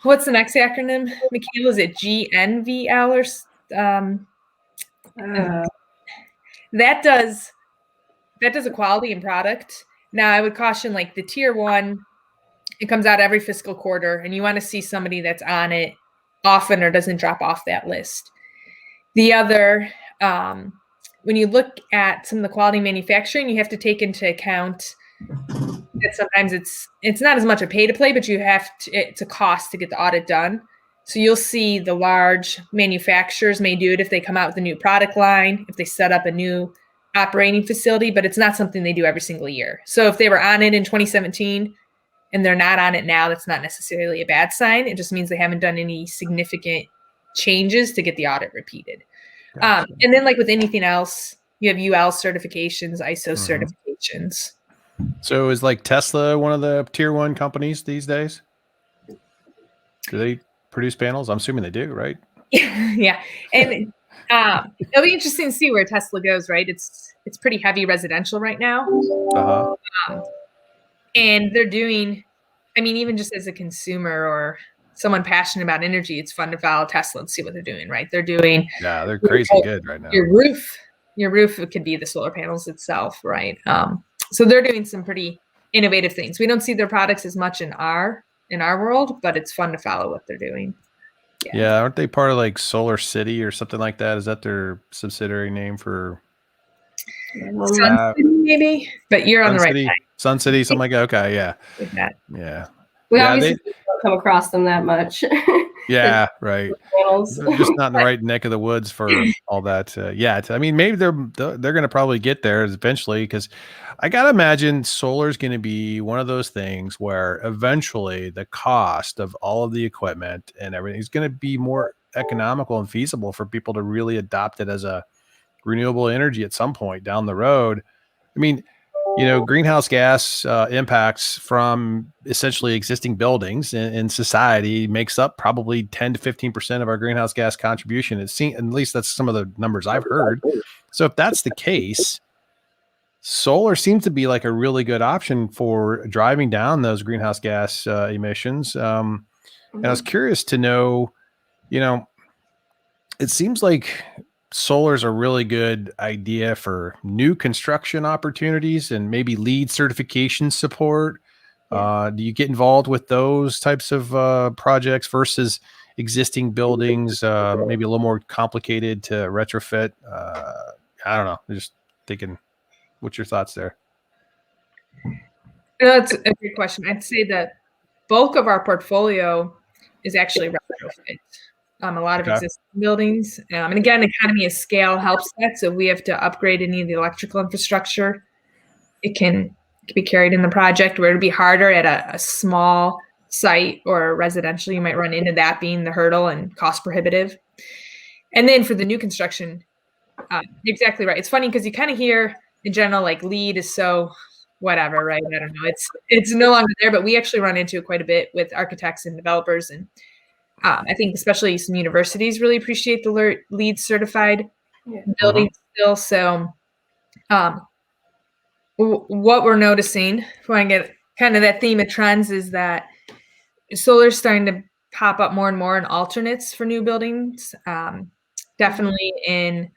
what's the next acronym? Michaela, is it GNVL or that does a quality and product. Now I would caution, like the tier 1, it comes out every fiscal quarter, and you want to see somebody that's on it often or doesn't drop off that list. The other, when you look at some of the quality manufacturing, you have to take into account that sometimes it's not as much a pay to play, but it's a cost to get the audit done. So you'll see the large manufacturers may do it if they come out with a new product line, if they set up a new operating facility, but it's not something they do every single year. So if they were on it in 2017 and they're not on it now, that's not necessarily a bad sign. It just means they haven't done any significant changes to get the audit repeated. Gotcha. And then, like with anything else, you have UL certifications, ISO certifications. So is like Tesla one of the tier 1 companies these days? Do they produce panels? I'm assuming they do, right? Yeah, and it'll be interesting to see where Tesla goes. Right, it's pretty heavy residential right now, and they're doing. I mean, even just as a consumer or someone passionate about energy, it's fun to follow Tesla and see what they're doing. Right, they're doing. Yeah, they're crazy good right now. Your roof could be the solar panels itself, right? So they're doing some pretty innovative things. We don't see their products as much in our world, but it's fun to follow what they're doing. Yeah, aren't they part of like Solar City or something like that? Is that their subsidiary name for Sun City, maybe? But you're on the right side. Sun City, something like that. Okay, yeah. Like that. Yeah. We obviously don't come across them that much. Yeah, right. They're just not in the right neck of the woods for all that. Yeah, I mean, maybe they're going to probably get there eventually, because I got to imagine solar is going to be one of those things where eventually the cost of all of the equipment and everything is going to be more economical and feasible for people to really adopt it as a renewable energy at some point down the road. I mean, greenhouse gas impacts from essentially existing buildings in society makes up probably 10 to 15% of our greenhouse gas contribution. At least that's some of the numbers I've heard. So if that's the case, solar seems to be like a really good option for driving down those greenhouse gas emissions. And I was curious to know, it seems like solar is a really good idea for new construction opportunities and maybe LEED certification support. Do you get involved with those types of projects versus existing buildings, maybe a little more complicated to retrofit? I don't know. I'm just thinking, what's your thoughts there? That's a good question. I'd say the bulk of our portfolio is actually retrofit. A lot of existing buildings. And again, economy of scale helps that. So if we have to upgrade any of the electrical infrastructure, it can be carried in the project, where it'd be harder at a small site or residential. You might run into that being the hurdle and cost prohibitive. And then for the new construction, exactly right. It's funny because you kind of hear in general, like LEED is so whatever, right? I don't know. It's no longer there, but we actually run into it quite a bit with architects and developers. And I think especially some universities really appreciate the LEED certified buildings still. So what we're noticing, if I get kind of that theme of trends, is that solar is starting to pop up more and more in alternates for new buildings. Definitely in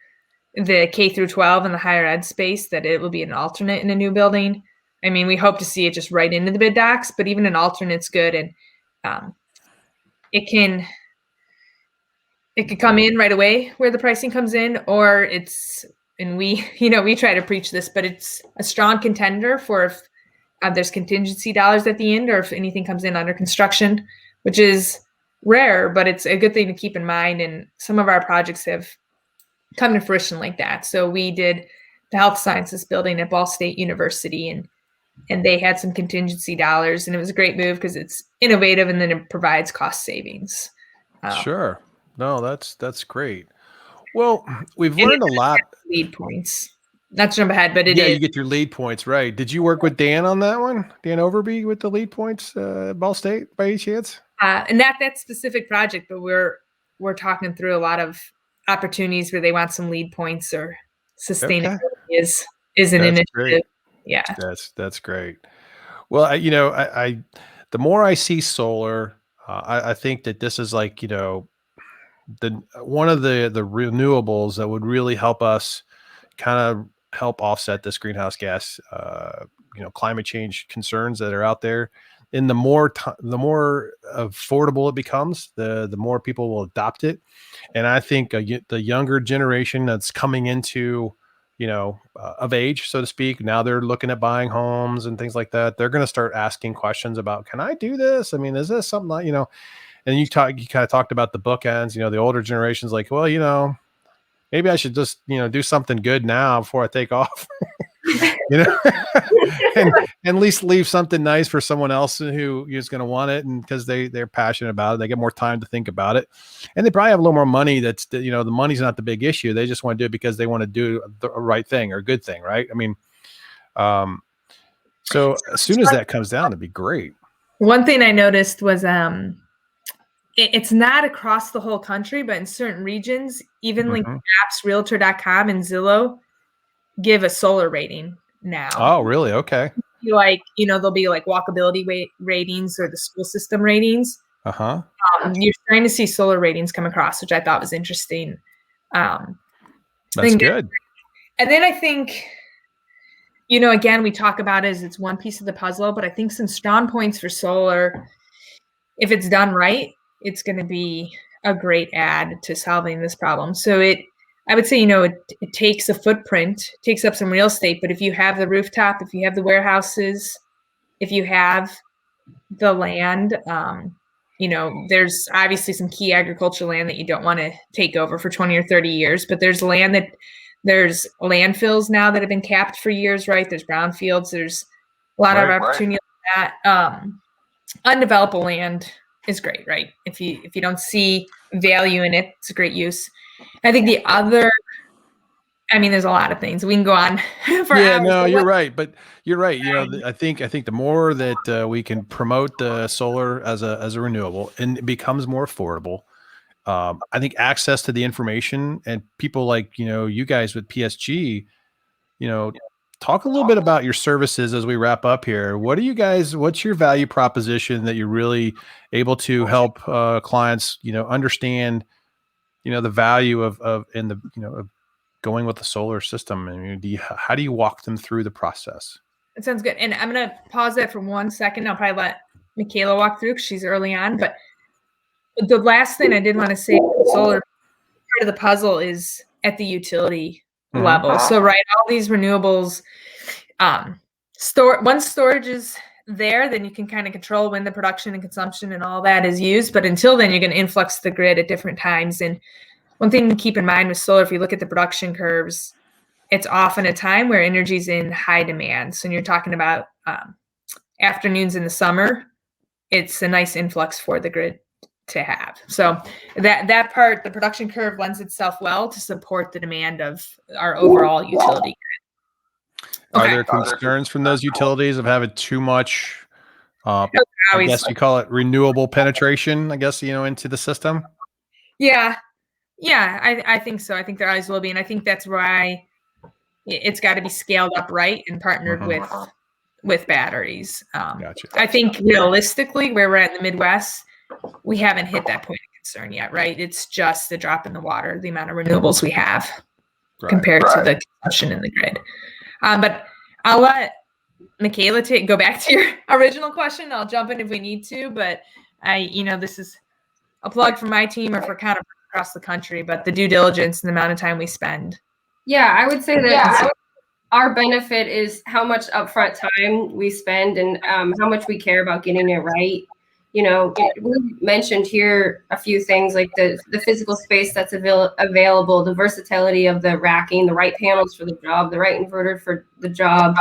the K through 12 and the higher ed space, that it will be an alternate in a new building. I mean, we hope to see it just right into the bid docs, but even an alternate's good. And it could come in right away where the pricing comes in, or we try to preach this, but it's a strong contender for if there's contingency dollars at the end, or if anything comes in under construction, which is rare, but it's a good thing to keep in mind. And some of our projects have come to fruition like that. So we did the health sciences building at Ball State University, and they had some contingency dollars, and it was a great move because it's innovative and then it provides cost savings. Sure. No, that's great. Well, we've learned a lot. LEED points. Not to jump ahead, but you get your LEED points, right? Did you work with Dan on that one? Dan Overby with the LEED points at Ball State by any chance? And not that specific project, but we're talking through a lot of opportunities where they want some LEED points, or sustainability is an initiative. Great. Yeah, that's great. Well, I the more I see solar, I think that this is like one of the renewables that would really help us kind of help offset this greenhouse gas, climate change concerns that are out there. And the more affordable it becomes, the more people will adopt it. And I think the younger generation that's coming into, of age, so to speak, now they're looking at buying homes and things like that. They're going to start asking questions about, can I do this? I mean, is this something that, and you kind of talked about the bookends, the older generation's like, well, maybe I should just, do something good now before I take off, and at least leave something nice for someone else who is going to want it. And because they're passionate about it, they get more time to think about it, and they probably have a little more money. The money's not the big issue. They just want to do it because they want to do the right thing or a good thing. Right. I mean, so as soon as that comes down, it'd be great. One thing I noticed was, it's not across the whole country, but in certain regions, even like apps, Realtor.com and Zillow give a solar rating now. Oh, really? Okay. Like, there'll be like walkability ratings or the school system ratings. You're starting to see solar ratings come across, which I thought was interesting. That's good. And then I think, again, we talk about it as it's one piece of the puzzle, but I think some strong points for solar, if it's done right, it's going to be a great add to solving this problem. So I would say, it takes a footprint, takes up some real estate, but if you have the rooftop, if you have the warehouses, if you have the land, there's obviously some key agricultural land that you don't want to take over for 20 or 30 years, but there's there's landfills now that have been capped for years, right? There's brownfields. There's a lot of opportunity on that. Undeveloped land is great, right? If you don't see value in it, it's a great use. I think the other, there's a lot of things. We can go on for hours. Yeah, no, you're right. But you're right. I think the more that we can promote the solar as a renewable and it becomes more affordable, I think access to the information and people like, you guys with PSG, talk a little bit about your services as we wrap up here. What's your value proposition that you're really able to help clients, understand, the value of going with the solar system? I mean, how do you walk them through the process? It sounds good. And I'm going to pause that for 1 second. I'll probably let Michaela walk through because she's early on, but the last thing I did want to say, solar part of the puzzle is at the utility level. So, right, all these renewables, once storage is there, then you can kind of control when the production and consumption and all that is used. But until then, you're going to influx the grid at different times. And one thing to keep in mind with solar, if you look at the production curves, it's often a time where energy is in high demand. So when you're talking about afternoons in the summer, it's a nice influx for the grid to have. So that part, the production curve lends itself well to support the demand of our overall utility grid. Are there concerns from those utilities of having too much, I guess you call it renewable penetration, I guess, into the system? Yeah, I think so. I think there always will be. And I think that's why it's got to be scaled up right and partnered with batteries. Gotcha. I think realistically, where we're at in the Midwest, we haven't hit that point of concern yet, right? It's just a drop in the water, the amount of renewables we have compared to the consumption in the grid. But I'll let Michaela go back to your original question. I'll jump in if we need to, but this is a plug for my team or for kind of across the country, but the due diligence and the amount of time we spend. Yeah, I would say that our benefit is how much upfront time we spend and how much we care about getting it right. We mentioned here a few things like the physical space that's available, the versatility of the racking, the right panels for the job, the right inverter for the job,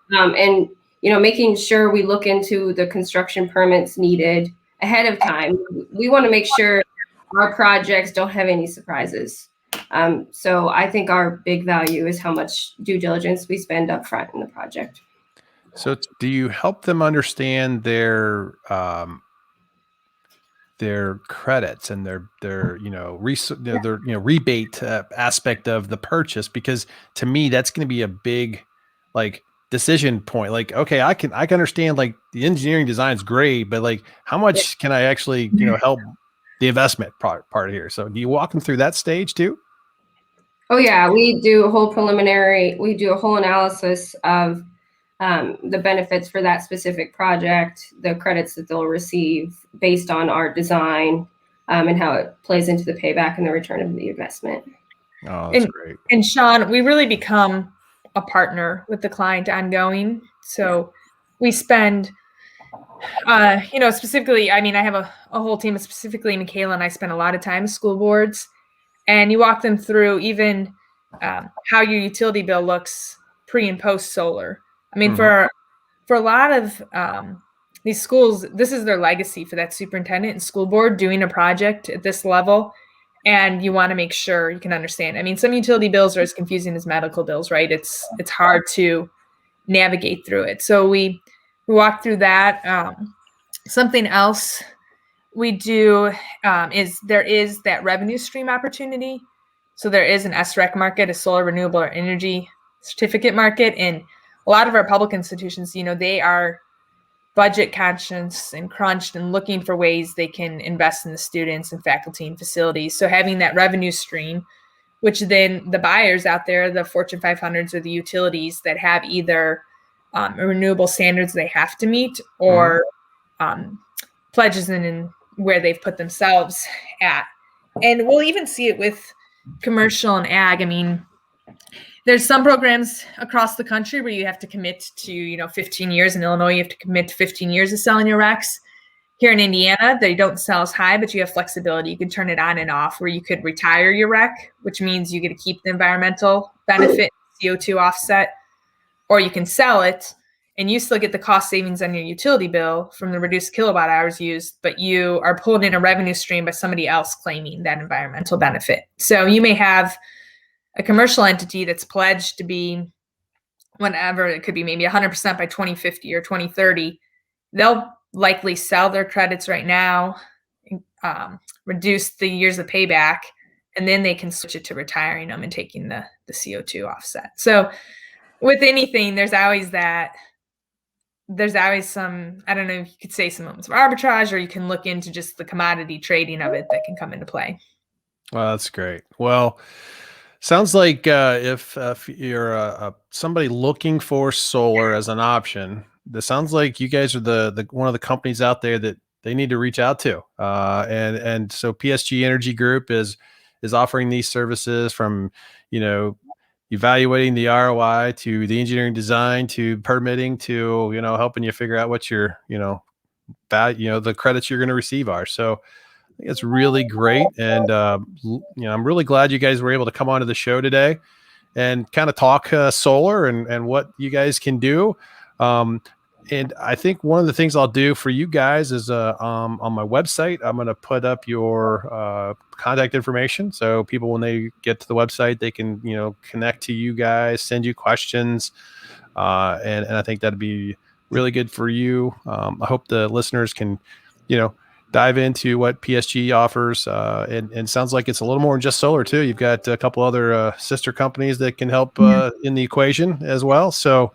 and making sure we look into the construction permits needed ahead of time. We want to make sure our projects don't have any surprises. So I think our big value is how much due diligence we spend up front in the project. So do you help them understand their credits and their rebate aspect of the purchase? Because to me, that's going to be a big decision point. Okay, I can understand the engineering design is great, but how much can I actually help the investment part here? So do you walk them through that stage too? Oh yeah, we do a whole analysis of the benefits for that specific project, the credits that they'll receive based on our design, and how it plays into the payback and the return of the investment. Oh, that's great. And Sean, we really become a partner with the client ongoing. So we spend, specifically, I have a whole team, specifically Michaela and I spend a lot of time with school boards, and you walk them through even how your utility bill looks pre and post solar. For a lot of these schools, this is their legacy for that superintendent and school board doing a project at this level. And you want to make sure you can understand. Some utility bills are as confusing as medical bills, right? It's hard to navigate through it. So we walk through that. Something else we do is there is that revenue stream opportunity. So there is an SREC market, a solar renewable energy certificate market, and a lot of our public institutions, they are budget conscious and crunched and looking for ways they can invest in the students and faculty and facilities. So having that revenue stream, which then the buyers out there, the Fortune 500s or the utilities that have either renewable standards they have to meet or pledges in where they've put themselves at. And we'll even see it with commercial and ag. I mean, there's some programs across the country where you have to commit to, 15 years. In Illinois, you have to commit to 15 years of selling your RECs. Here in Indiana, they don't sell as high, but you have flexibility. You can turn it on and off, where you could retire your REC, which means you get to keep the environmental benefit, CO2 offset, or you can sell it and you still get the cost savings on your utility bill from the reduced kilowatt hours used, but you are pulled in a revenue stream by somebody else claiming that environmental benefit. So you may have a commercial entity that's pledged to be whenever, it could be maybe 100% by 2050 or 2030. They'll likely sell their credits right now, reduce the years of payback, and then they can switch it to retiring them and taking the CO2 offset. So with anything, there's always some, I don't know if you could say some moments of arbitrage, or you can look into just the commodity trading of it that can come into play. Well, that's great. Well, sounds like if you're somebody looking for solar as an option, this sounds like you guys are the one of the companies out there that they need to reach out to. And so PSG Energy Group is offering these services from, evaluating the ROI to the engineering design to permitting to, helping you figure out what your, value, the credits you're going to receive are. So I think it's really great. And, I'm really glad you guys were able to come onto the show today and kind of talk solar and what you guys can do. And I think one of the things I'll do for you guys is on my website, I'm going to put up your contact information. So people, when they get to the website, they can, connect to you guys, send you questions. And I think that'd be really good for you. I hope the listeners can, dive into what PSG offers. And sounds like it's a little more than just solar too. You've got a couple other sister companies that can help in the equation as well. So,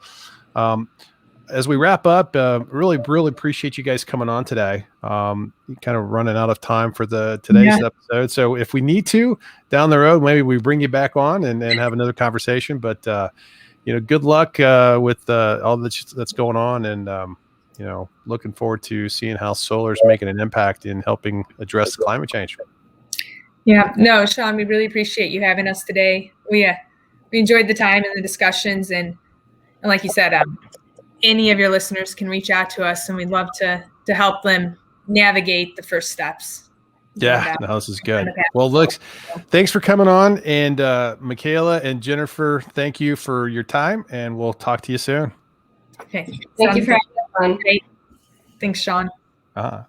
as we wrap up, really appreciate you guys coming on today. Kind of running out of time for today's episode. So if we need to down the road, maybe we bring you back on and have another conversation. But good luck with all that's going on, and looking forward to seeing how solar is making an impact in helping address climate change. Yeah, no, Sean, we really appreciate you having us today. We enjoyed the time and the discussions, and like you said, any of your listeners can reach out to us, and we'd love to help them navigate the first steps. Yeah, no, this is good. Well, look, thanks for coming on. And Michaela and Jennifer, thank you for your time, and we'll talk to you soon. Okay. Thank you for having us on. Great. Thanks, Sean. Uh-huh.